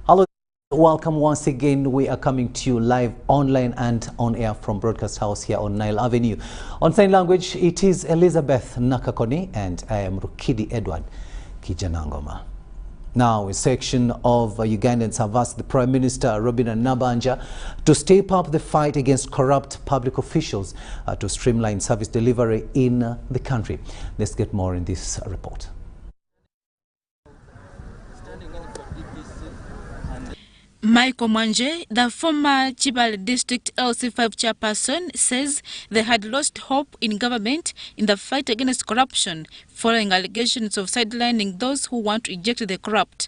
Hello, welcome once again. We are coming to you live online and on air from Broadcast House here on Nile Avenue. On sign language, it is Elizabeth Nakakoni and I am Rukidi Edward Kijanangoma. Now, a section of Ugandans have asked the Prime Minister Robin Nabanja to step up the fight against corrupt public officials to streamline service delivery in the country. Let's get more in this report. Michael Manje, the former Chibale District LC5 chairperson, says they had lost hope in government in the fight against corruption following allegations of sidelining those who want to eject the corrupt.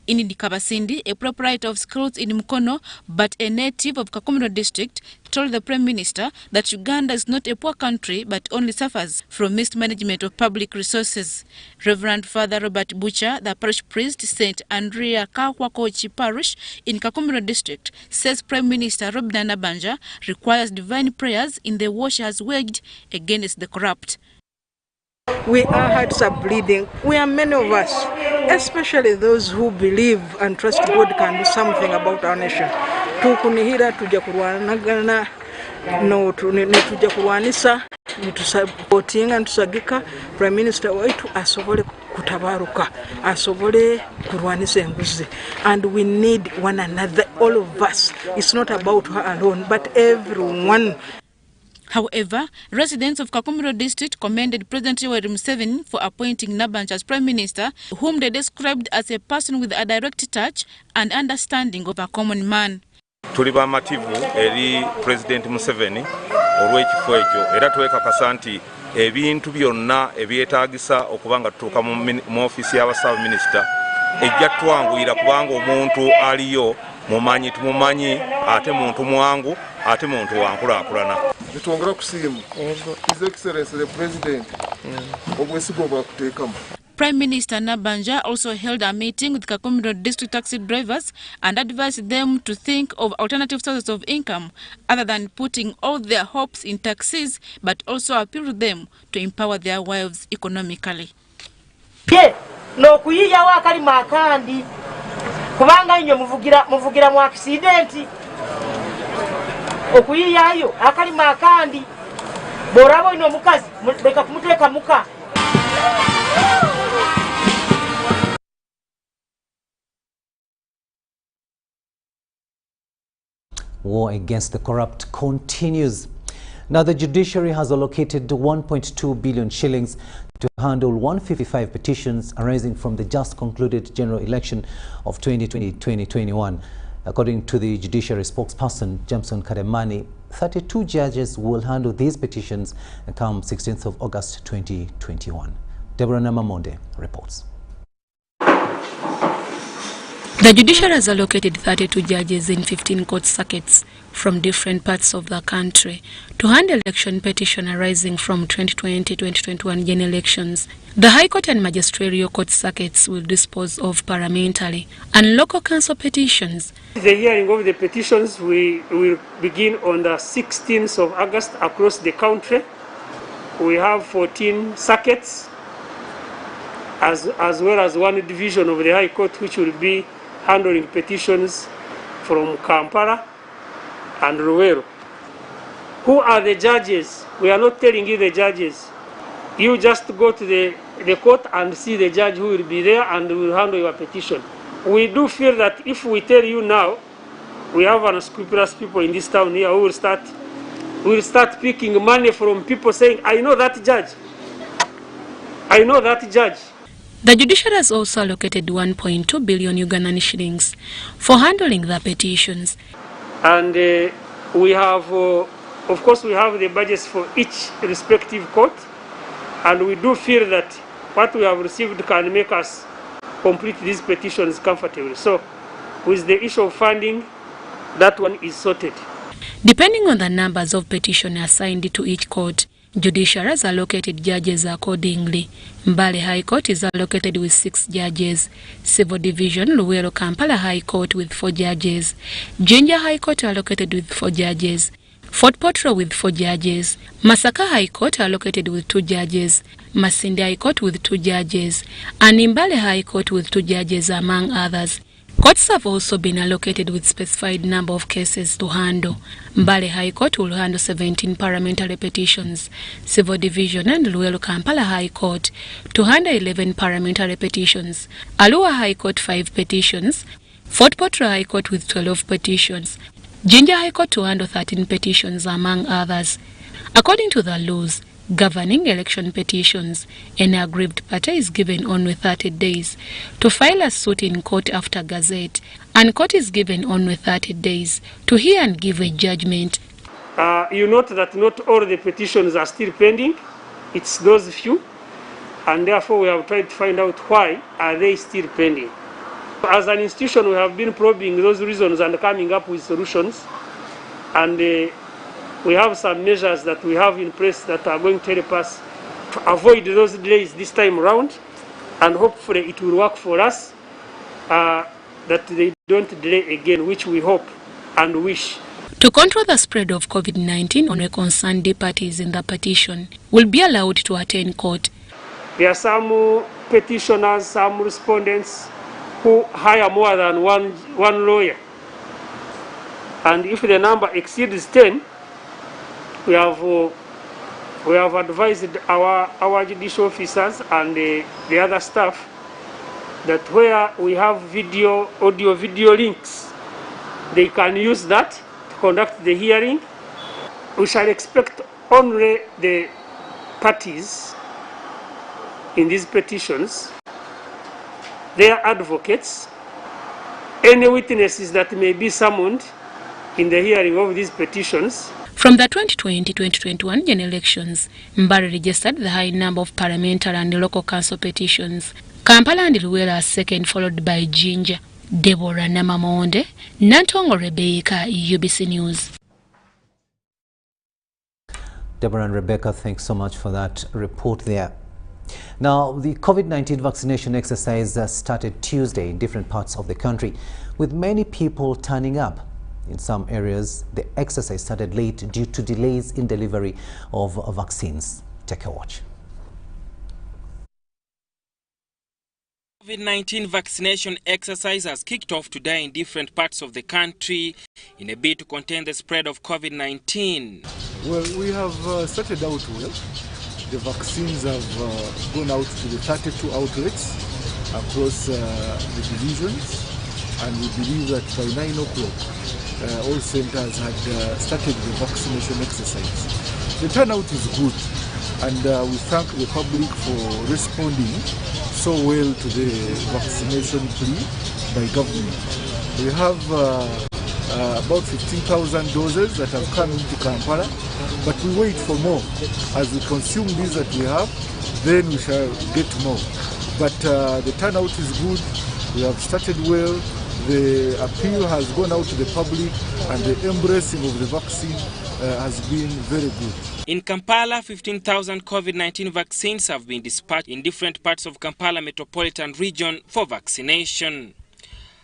Inidi Kabasindi, a proprietor of schools in Mukono but a native of Kakumiro District, told the Prime Minister that Uganda is not a poor country but only suffers from mismanagement of public resources. Reverend Father Robert Butcher, the parish priest, St. Andrea Kahwakochi Parish in Kakumiro District, says Prime Minister Robin Nabanja requires divine prayers in the war she has waged against the corrupt. We are hearts are bleeding. We are many of us, especially those who believe and trust God can do something about our nation. Tukunihira tuja kurwanagana no tuja kurwanisa nitusapotinga ntusagika Prime Minister waitu asobole kutabaruka asobole kurwanisa enguzi, and we need one another, all of us. It's not about her alone but everyone. However, residents of Kakumiro District commended President Yoweri Museveni for appointing Nabanja as Prime Minister, whom they described as a person with a direct touch and understanding of a common man. Tuli bamativu eri President Museveni olw'ekifo ekyo era twekakasa nti ebintu byonna ebyetaagisa okubanga tutuuka mu ofisi y'abasawo minisita ejja twanguyira kubanga omuntu aliyo mumanyi tumumanyi ate muntu mwangu ate muntu wankulaakulana. Nitwongera kusiima His Excellency the President obwesigo bwakuteekamu. Prime Minister Nabanja also held a meeting with Kakumiro District taxi drivers and advised them to think of alternative sources of income other than putting all their hopes in taxis, but also appeal to them to empower their wives economically. No kuyiya wakali makandi kubanga inyo muvugira mu accident okuyiyayo akali makandi borabo ino mukazi beka kumuteka muka. War against the corrupt continues. Now, the judiciary has allocated 1.2 billion shillings to handle 155 petitions arising from the just concluded general election of 2020-2021. According to the judiciary spokesperson, Jameson Kademani, 32 judges will handle these petitions come 16th of August 2021. Deborah Namamonde reports. The judiciary has allocated 32 judges in 15 court circuits from different parts of the country to handle election petitions arising from 2020-2021 general elections. The High Court and Magisterial Court circuits will dispose of parliamentary and local council petitions. The hearing of the petitions will begin on the 16th of August across the country. We have 14 circuits as well as one division of the High Court which will be handling petitions from Kampala and Ruwero. Who are the judges? We are not telling you the judges. You just go to the court and see the judge who will be there and will handle your petition. We do feel that if we tell you now, we have unscrupulous people in this town here who will start picking money from people saying, I know that judge. I know that judge. The judiciary has also allocated 1.2 billion Ugandan shillings for handling the petitions. And we have, of course, we have the budgets for each respective court, and we do feel that what we have received can make us complete these petitions comfortably. So, with the issue of funding, that one is sorted. Depending on the numbers of petitions assigned to each court, judiciary has allocated judges accordingly. Mbale High Court is allocated with 6 judges. Civil Division, Luwero Kampala High Court with 4 judges. Jinja High Court allocated with 4 judges. Fort Portal with 4 judges. Masaka High Court allocated with 2 judges. Masindi High Court with 2 judges. And Mbale High Court with 2 judges, among others. Courts have also been allocated with specified number of cases to handle. Mbale High Court will handle 17 parliamentary petitions, Civil Division and Luwelo Kampala High Court to handle 11 parliamentary petitions, Arua High Court 5 petitions, Fort Portal High Court with 12 petitions, Jinja High Court to handle 13 petitions, among others. According to the laws governing election petitions, an aggrieved party is given only 30 days to file a suit in court after gazette, and court is given only 30 days to hear and give a judgment. You note that not all the petitions are still pending. It's those few, and therefore we have tried to find out why are they still pending. As an institution, we have been probing those reasons and coming up with solutions, and we have some measures that we have in place that are going to help us to avoid those delays this time around, and hopefully it will work for us, that they don't delay again, which we hope and wish. To control the spread of COVID-19, only concerned parties in the petition will be allowed to attend court. There are some petitioners, some respondents who hire more than one lawyer. And if the number exceeds 10, we have advised our judicial officers and the other staff that where we have audio-video links, they can use that to conduct the hearing. We shall expect only the parties in these petitions, their advocates, any witnesses that may be summoned in the hearing of these petitions. From the 2020-2021 general elections, Mbale registered the high number of parliamentary and local council petitions. Kampala and Luwelo are second, followed by Jinja. Deborah Namamonde, Nantongo Rebecca, UBC News. Deborah and Rebecca, thanks so much for that report there. Now, the COVID-19 vaccination exercise started Tuesday in different parts of the country, with many people turning up. In some areas, the exercise started late due to delays in delivery of vaccines. Take a watch. COVID-19 vaccination exercise has kicked off today in different parts of the country in a bid to contain the spread of COVID-19. Well, we have started out well. The vaccines have gone out to the 32 outlets across the divisions, and we believe that by 9 o'clock, all centers had started the vaccination exercise. The turnout is good, and we thank the public for responding so well to the vaccination plea by government. We have about 15,000 doses that have come into Kampala, but we wait for more. As we consume these that we have, then we shall get more. But the turnout is good. We have started well. The appeal has gone out to the public, and the embracing of the vaccine has been very good. In Kampala, 15,000 COVID-19 vaccines have been dispatched in different parts of Kampala metropolitan region for vaccination.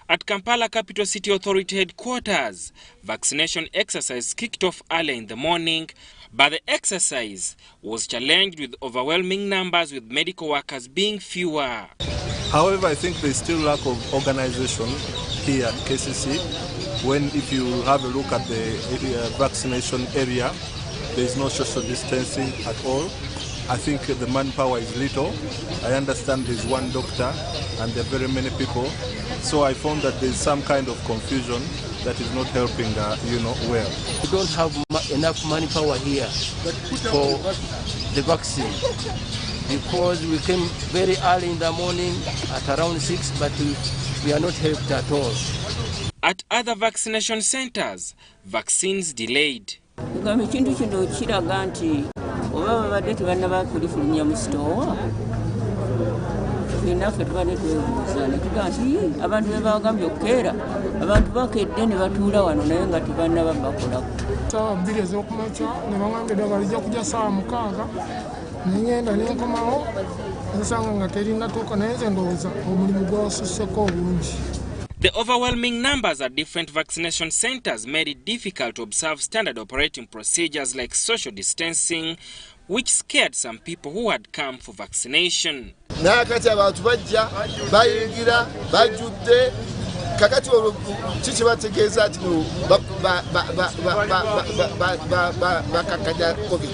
At Kampala Capital City Authority headquarters, vaccination exercise kicked off early in the morning, but the exercise was challenged with overwhelming numbers, with medical workers being fewer. However, I think there's still lack of organization here at KCC. If you have a look at the vaccination area, there is no social distancing at all. I think the manpower is little. I understand there's one doctor and there are very many people. So I found that there's some kind of confusion that is not helping, well. We don't have enough manpower here for the vaccine, because we came very early in the morning at around 6, but we are not helped at all. At other vaccination centers, vaccines delayed. The overwhelming numbers at different vaccination centers made it difficult to observe standard operating procedures like social distancing, which scared some people who had come for vaccination. kakati kikibategeeza nti bakakanya covid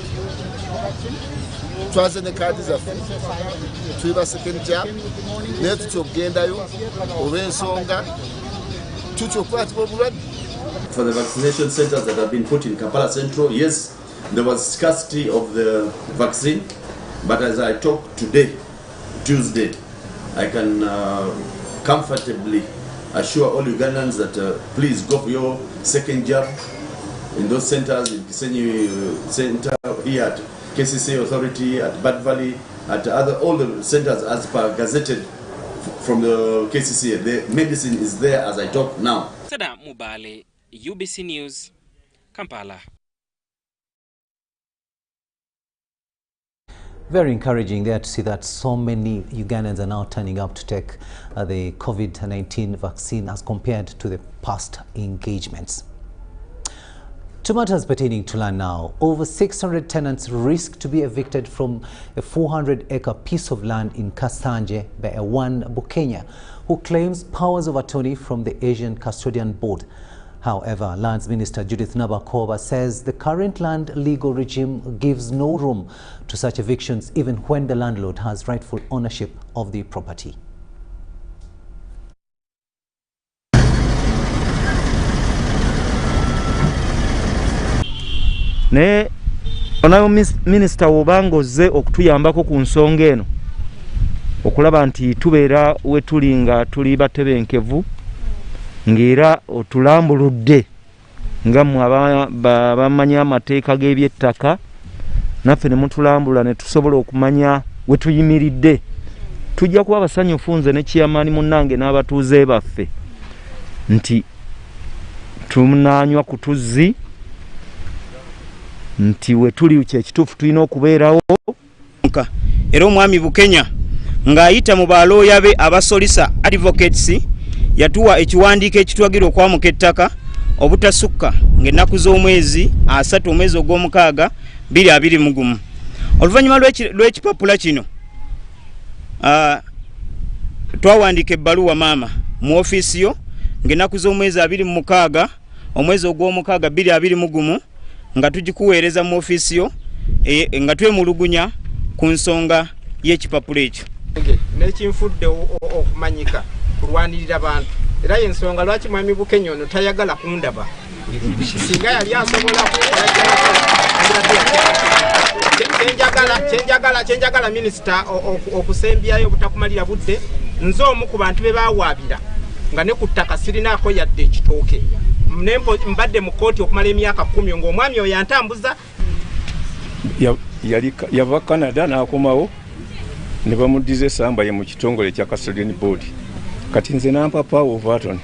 twaze ne kaadi zaffe tuli ba second jab naye tutya okugendayo oba ensonga tutya okukwatibwa obulwadde. For the vaccination centers that have been put in Kampala Central, yes, there was scarcity of the vaccine, but as I talk today, Tuesday, I can comfortably assure all Ugandans that please go for your second jab in those centers, in Kisenyi Center, here at KCC Authority, at Bad Valley, at all the centers as per gazetted from the KCC. The medicine is there as I talk now. Sada Mubale, UBC News, Kampala. Very encouraging there to see that so many Ugandans are now turning up to take the COVID-19 vaccine as compared to the past engagements. To matters pertaining to land now, over 600 tenants risk to be evicted from a 400-acre piece of land in Kasanje by a one Bukenya who claims powers of attorney from the Asian Custodian Board. However, Lands Minister Judith Nabakoba says the current land legal regime gives no room to such evictions even when the landlord has rightful ownership of the property. Ne onayo minisita wobanga ozze okutuyambako ku nsonga eno okulaba nti tubeera we tuli nga tuli batebenkevu ng'era otulambuludde nga mmwe abamanyi amateeka g'ebyettaka naffe ne mutulambula ne tusobola okumanya we tuyimiridde. Tujja kuba basanyufu nze ne kiyamaani munnange n'abatuuze baffe nti tunaanywa ku tuzzi nti we tuli kyekituufu tulina okubeerawo. Era omwami Bukenya ng'ayita mu balooya be abasolisa advocates yatuwa ekiwandiiko ekitwagira okwamuka ettaka obutasukka ng'ennaku z'omwezi 3 omwezi ogw'omukaaga 2021. Oluvannyuma lw'ekipapula kino twawandiika ebbaluwa maama mu ofiisi yo ng'ennaku z'omwezi 26 omwezi ogw'omukaaga 2021 nga tugikuweereza mu ofiisi yo nga twemulugunya ku nsonga y'ekipapula ekyo. N'ekinfudde okumanyika kulwanirira abantu era y'ensonga lwaki mwami Bukenya ono tayagala kundaba singa yali asobola kyenjagala minisita okusembyayo obutakumalira budde nze omu ku bantu be bawaabira nga ne ku ttaka sirinaako yadde ekitooke mbadde mu kooti okumala emyaka 10 ng'omwami oyo yantambuza. Yava Canada n'akomawo ne bamuddiza essamba ye mu kitongole kya Custodian Board. Kati nze nampa power of attorney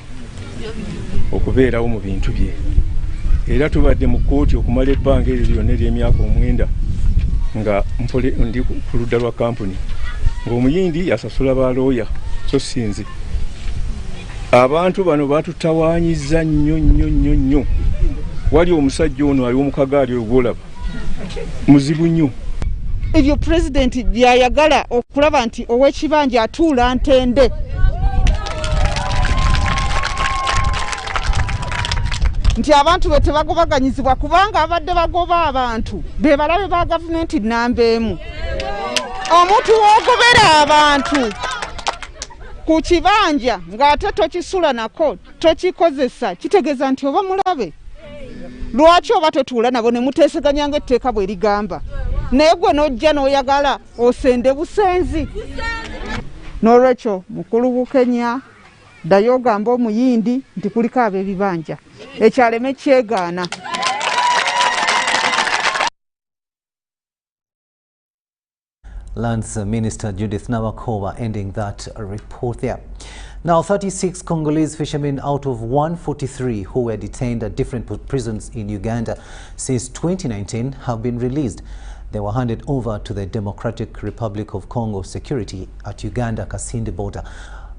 okubeerawo mu bintu bye. Era tubadde mu kooti okumala ebbanga eryo lyonna ery'emyaka 9 nga ndi ku ludda lwa kampuni ng'omuyindi yasasula balooya so sinzi. Abantu bano batutawaanyiza nnyo. Wali omusajja ono ali omukagaali ogwolaba muzibu nnyo. Ebyo president byayagala okulaba nti ow'ekibanja atuula ntende. Nti abantu be tebagobaganyizibwa kubanga abadde bagoba abantu be balabe ba gavumenti nnamba emu. Omuntu w'ogobera abantu ku kibanja ng'ate tokisula nako tokikozesa kitegeeza nti oba mulabe. Lwaki oba totuula nabo ne muteeseganya ng'etteeka bwe ligamba naye gwe n'ojja n'oyagala osende busenzi. N'olwekyo mukulu Bukenya ddayo ogamba omuyindi nti kuliko ab'ebibanja ekyaleme kyegaana. Lands Minister Judith Nabakoba ending that report there. Now, 36 Congolese fishermen out of 143 who were detained at different prisons in Uganda since 2019 have been released. They were handed over to the Democratic Republic of Congo security at Uganda-Kasindi border.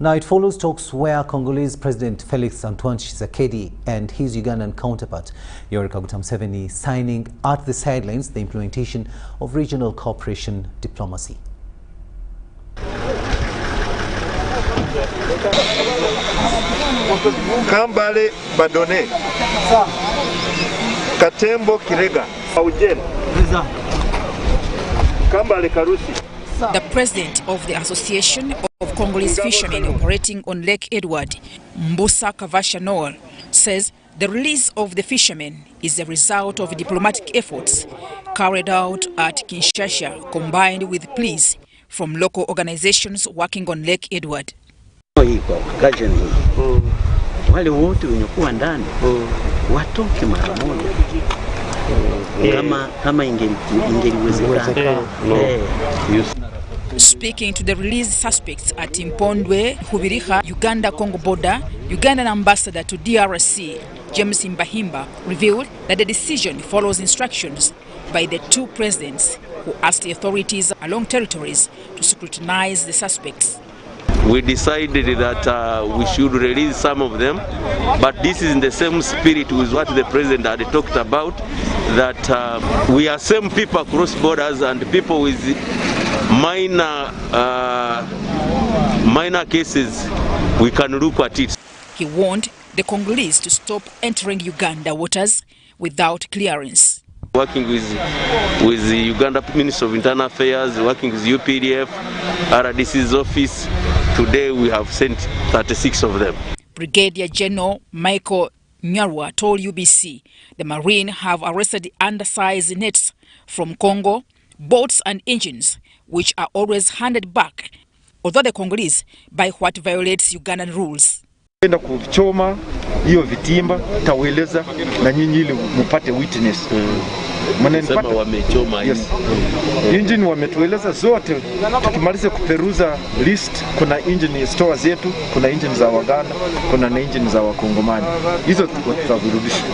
Now, it follows talks where Congolese President Felix Antoine Tshisekedi and his Ugandan counterpart, Yoweri Kaguta Museveni, signing at the sidelines the implementation of regional cooperation diplomacy. Kambale Badone, Katembo Kirega, Aujen, Kambale Karusi. The president of the Association of Congolese Fishermen operating on Lake Edward, Mbusa Kavasha Noel, says the release of the fishermen is the result of diplomatic efforts carried out at Kinshasa, combined with pleas from local organizations working on Lake Edward. Wale wote wenye kuwa ndani watoke mara moja kama ingeliwezekana. Speaking to the released suspects at Impondwe, Hubiriha, Uganda-Congo border, Ugandan ambassador to DRC, James Mbahimba, revealed that the decision follows instructions by the two presidents who asked the authorities along territories to scrutinize the suspects. We decided that we should release some of them, but this is in the same spirit with what the president had talked about, that we are same people across borders and people with minor cases, we can look at it. He warned the Congolese to stop entering Uganda waters without clearance. Working with the Uganda Ministry of Internal Affairs, working with UPDF, RDC's office, today we have sent 36 of them. Brigadier General Michael Nyarwa told UBC the Marine have arrested undersized nets from Congo, boats and engines, which are always handed back, although the Congolese buy what violates Ugandan rules. Kwenda kuchoma hiyo vitimba taweleza na nyinyi ili mpate witness. Sema wamechoma yes. Engine wametueleza zote, tukimaliza kuperuza list, kuna engine stores zetu, kuna engine za Waganda, kuna na engine za Wakongomani. Hizo tutavirudisha.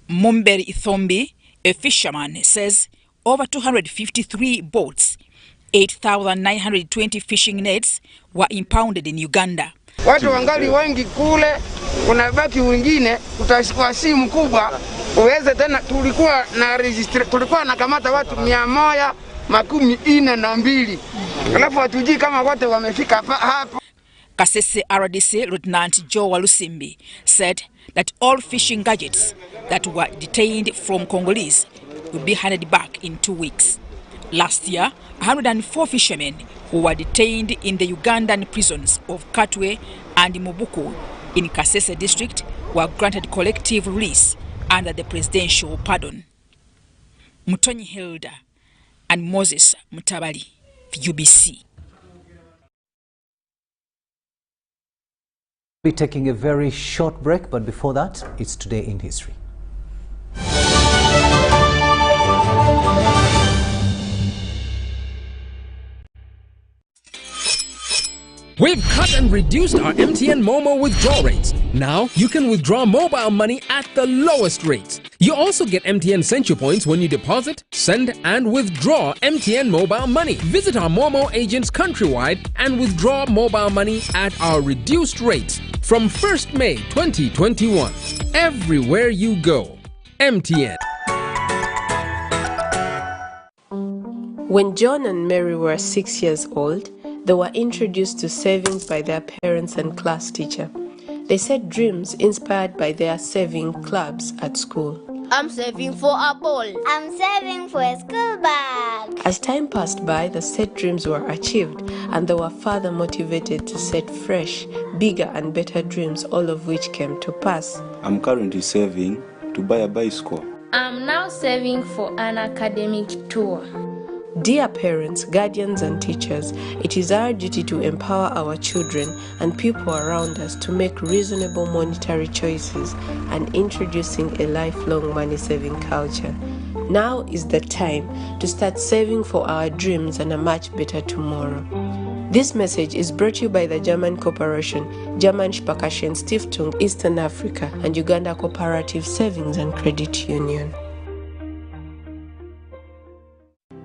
Mumberi Ithombi, a fisherman, says over 253 boats, 8,920 fishing nets were impounded in Uganda. Watu wangali wengi kule, unabaki wengine, utachukua simu kubwa, uweze tena. Tulikuwa na kamata watu 142, alafu hatujui kama wote wamefika hapo. Kasese RDC Lieutenant Joe Walusimbi said that all fishing gadgets that were detained from Congolese will be handed back in 2 weeks. Last year, 104 fishermen who were detained in the Ugandan prisons of Katwe and Mubuku in Kasese district were granted collective release under the presidential pardon. Mutonyi Hilda and Moses Mutabali, UBC. We'll be taking a very short break, but before that, it's Today in History. We've cut and reduced our MTN Momo withdrawal rates. Now you can withdraw mobile money at the lowest rates. You also get MTN Central Points when you deposit, send, and withdraw MTN mobile money. Visit our Momo agents countrywide and withdraw mobile money at our reduced rates from 1st May 2021. Everywhere you go, MTN. When John and Mary were 6 years old, they were introduced to savings by their parents and class teacher. They set dreams inspired by their saving clubs at school. I'm saving for a ball. I'm saving for a school bag. As time passed by, the set dreams were achieved, and they were further motivated to set fresh, bigger and better dreams, all of which came to pass. I'm currently saving to buy a bicycle. I'm now saving for an academic tour. Dear parents, guardians and teachers, it is our duty to empower our children and people around us to make reasonable monetary choices and introducing a lifelong money-saving culture. Now is the time to start saving for our dreams and a much better tomorrow. This message is brought to you by the German Corporation, German Sparkassen Stiftung Eastern Africa, and Uganda Cooperative Savings and Credit Union.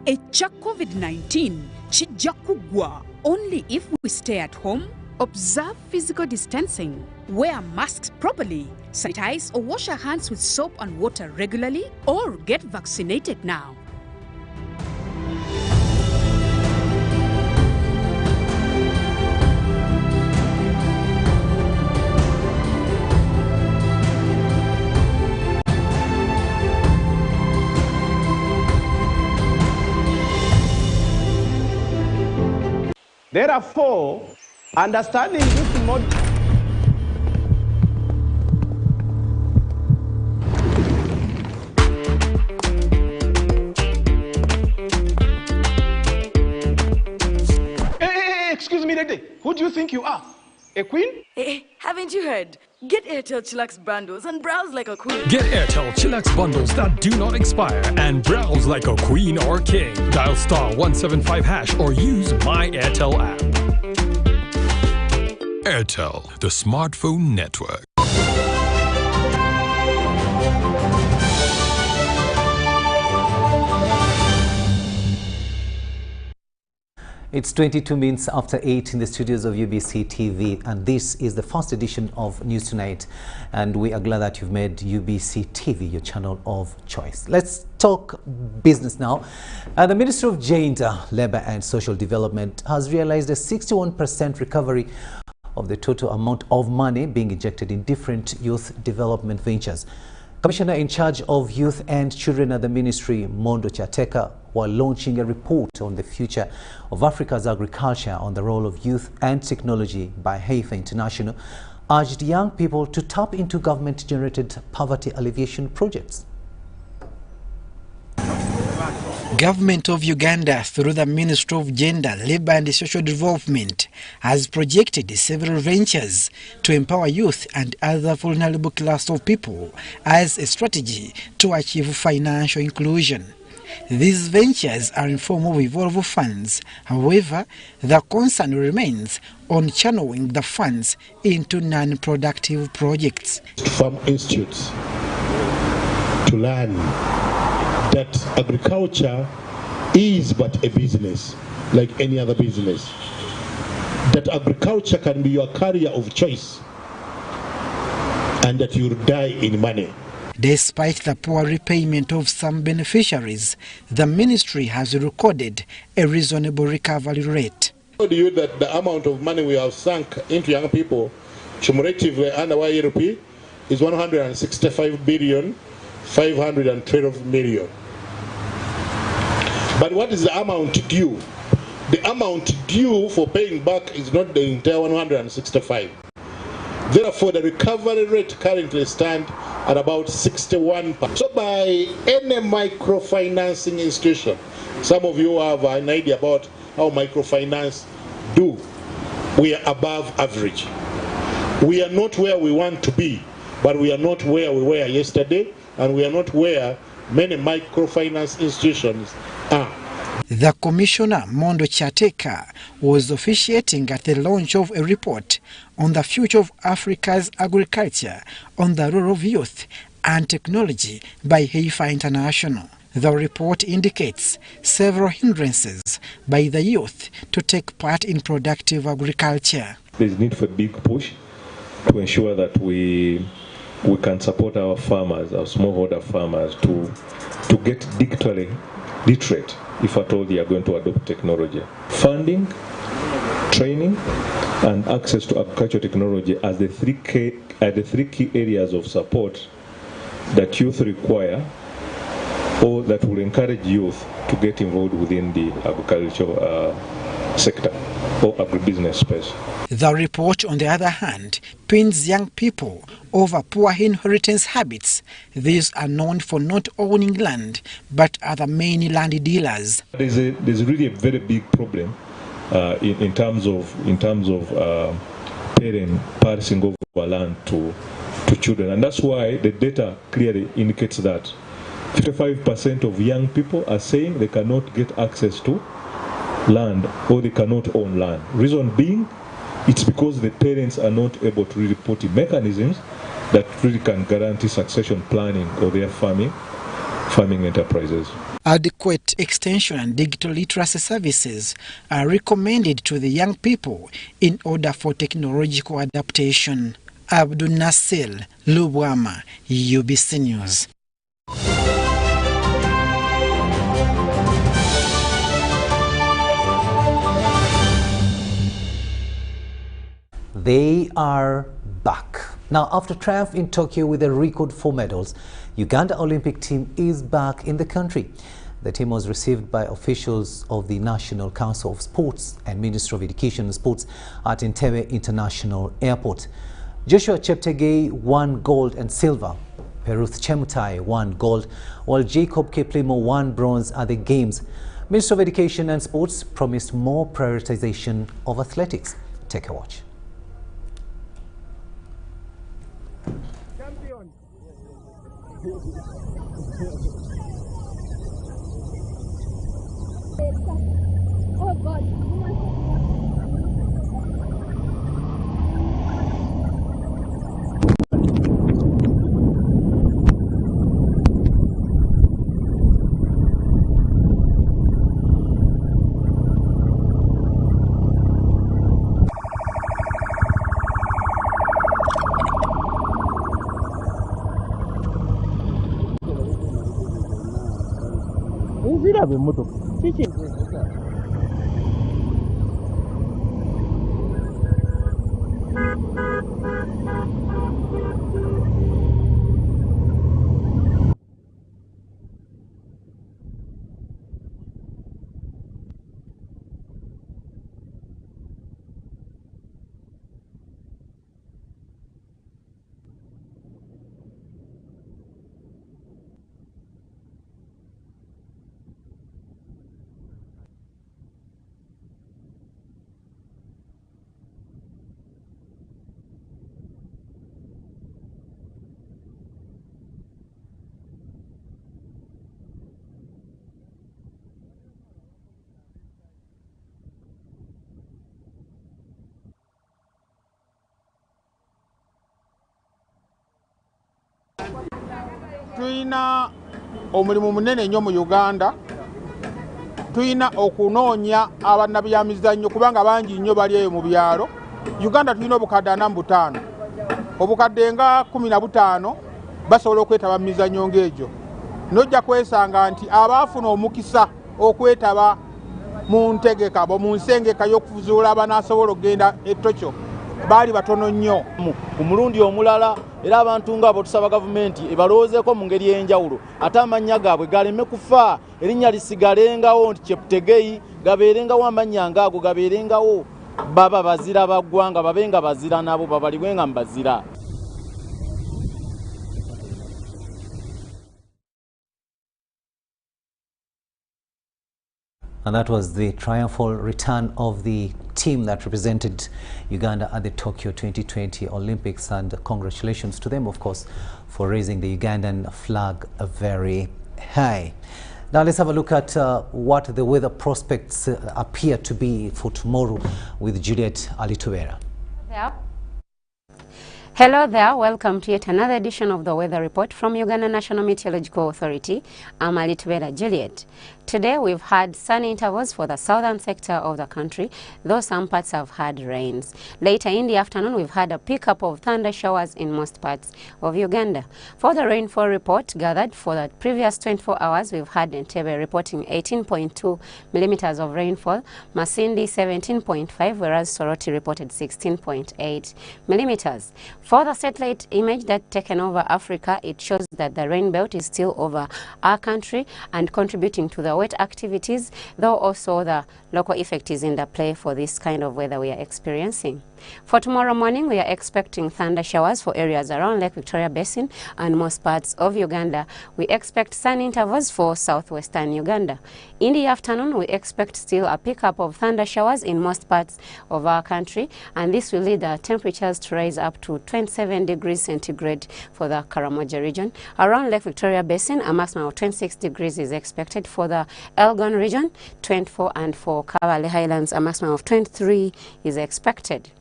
Echa COVID-19 chijja kugwa only if we stay at home, observe physical distancing, wear masks properly, sanitize or wash our hands with soap and water regularly, or get vaccinated now. Therefore, understanding this model. Excuse me, lady. Who do you think you are? A queen? Hey, haven't you heard? Get Airtel Chillax bundles and browse like a queen. Get Airtel Chillax bundles that do not expire and browse like a queen or king. Dial *175# or use My Airtel app. Airtel, the smartphone network. It's 22 minutes after 8 in the studios of UBC TV, and this is the first edition of News Tonight, and we are glad that you've made UBC TV your channel of choice. Let's talk business now. The Ministry of Gender, Labour and Social Development has realized a 61% recovery of the total amount of money being injected in different youth development ventures. Commissioner in charge of youth and children at the ministry, Mondo Chateka, while launching a report on the future of Africa's agriculture on the role of youth and technology by Heifer International, urged young people to tap into government-generated poverty alleviation projects. Government of Uganda, through the Ministry of Gender, Labour and Social Development, has projected several ventures to empower youth and other vulnerable classes of people as a strategy to achieve financial inclusion. These ventures are in form of evolved funds. However, the concern remains on channeling the funds into non-productive projects. Farm institutes to learn that agriculture is but a business like any other business. That agriculture can be your career of choice and that you'll die in money. Despite the poor repayment of some beneficiaries, the ministry has recorded a reasonable recovery rate. I told you that the amount of money we have sunk into young people cumulatively under YLP is 165,512 million. But what is the amount due? The amount due for paying back is not the entire 165. Therefore, the recovery rate currently stands at about 61%. So by any microfinancing institution, some of you have an idea about how microfinance do. We are above average. We are not where we want to be, but we are not where we were yesterday, and we are not where many microfinance institutions are. The Commissioner, Mondo Chateka, was officiating at the launch of a report on the future of Africa's agriculture on the role of youth and technology by Heifer International. The report indicates several hindrances by the youth to take part in productive agriculture. There's need for a big push to ensure that we can support our farmers, our smallholder farmers, to get digitally literate, if at all they are going to adopt technology. Funding, training, and access to agricultural technology as the three key areas of support that youth require, or that will encourage youth to get involved within the agricultural sector or agribusiness space. The report, on the other hand, pins young people over poor inheritance habits. These are known for not owning land, but are the main land dealers. There's really a very big problem in terms of parents passing over land to children, and that's why the data clearly indicates that 55% of young people are saying they cannot get access to land or they cannot own land. Reason being, it's because the parents are not able to really put in mechanisms that really can guarantee succession planning of their farming enterprises. Adequate extension and digital literacy services are recommended to the young people in order for technological adaptation. Abdul Nasir Lubwama, UBC News. They are back. Now, after triumph in Tokyo with a record 4 medals, Uganda Olympic team is back in the country. The team was received by officials of the National Council of Sports and Ministry of Education and Sports at Entebbe International Airport. Joshua Cheptegei won gold and silver. Peruth Chemutai won gold, while Jacob Kiplimo won bronze at the Games. Ministry of Education and Sports promised more prioritization of athletics. Take a watch. Oh God. Tuyina omulimu munene nnyo mu Uganda. Tuyina okunoonya abannabyamizannyo kubanga bangi nnyo bali eyo mu byalo. Uganda tuyina obukadde 45. Obukadde nga 15 basobola okwetaba mu mizannyo ng'egyo. Nojja kwesanga nti abaafuna omukisa okwetaba mu ntegeka mu nsengeka y'okuzuula abanaasobola okugenda e Tokyo baali batono nnyo. Ku mulundi omulala era abantu ng'abo tusaba gavumenti ebaloozeeko mu ngeri y'enjawulo ate amannya gaabwe galeme kufa, erinnya lisigalengawo nti Cheptegei, gabeerengawo amannya ng'ago, gabeerengawo baba bazira ba ggwanga babe nga bazira nabo babalibwe nga mbazira. And that was the triumphal return of the team that represented Uganda at the Tokyo 2020 Olympics, and congratulations to them, of course, for raising the Ugandan flag very high. Now let's have a look at what the weather prospects appear to be for tomorrow with Juliet Alitubera. Yeah. Hello there, welcome to yet another edition of the Weather Report from Uganda National Meteorological Authority. I'm Alitubera Juliet. Today we've had sunny intervals for the southern sector of the country, though some parts have had rains. Later in the afternoon we've had a pickup of thunder showers in most parts of Uganda. For the rainfall report gathered for the previous 24 hours, we've had Entebbe reporting 18.2 millimeters of rainfall, Masindi 17.5, whereas Soroti reported 16.8 millimeters. For the satellite image that taken over Africa, it shows that the rain belt is still over our country and contributing to the wet activities, though also the local effect is in the play for this kind of weather we are experiencing. For tomorrow morning, we are expecting thunder showers for areas around Lake Victoria Basin and most parts of Uganda. We expect sun intervals for southwestern Uganda. In the afternoon, we expect still a pickup of thunder showers in most parts of our country, and this will lead the temperatures to rise up to 27 degrees centigrade for the Karamoja region. Around Lake Victoria Basin, a maximum of 26 degrees is expected. For the Elgon region, 24, and for Kavale Highlands, a maximum of 23 is expected.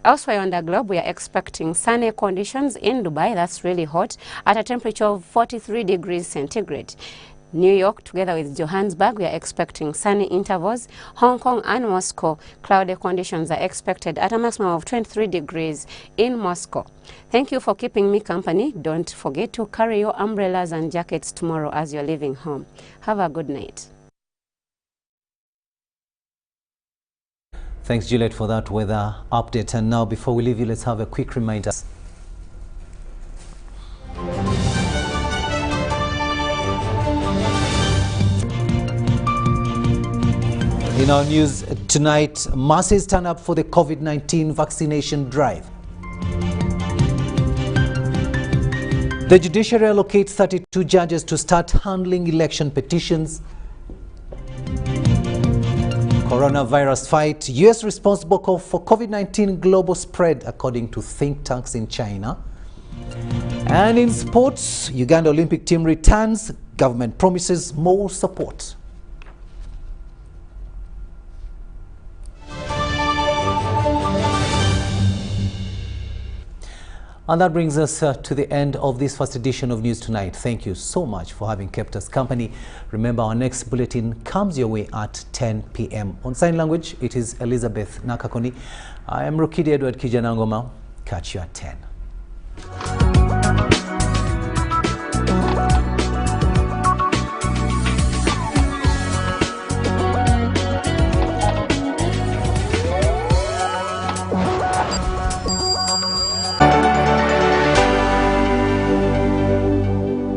Elsewhere on the globe, we are expecting sunny conditions in Dubai. That's really hot, at a temperature of 43 degrees centigrade. New York, together with Johannesburg, we are expecting sunny intervals. Hong Kong and Moscow, cloudy conditions are expected at a maximum of 23 degrees in Moscow. Thank you for keeping me company. Don't forget to carry your umbrellas and jackets tomorrow as you're leaving home. Have a good night. Thanks, Juliet, for that weather update. And now, before we leave you, let's have a quick reminder. In our news tonight, masses turn up for the COVID-19 vaccination drive. The judiciary allocates 32 judges to start handling election petitions. Coronavirus fight, US responsible for COVID-19 global spread according to think tanks in China. And in sports, Uganda Olympic team returns, government promises more support. And that brings us to the end of this first edition of News Tonight. Thank you so much for having kept us company. Remember, our next bulletin comes your way at 10 p.m. On sign language, it is Elizabeth Nakakoni. I am Rukidi Edward Kijanangoma. Catch you at 10.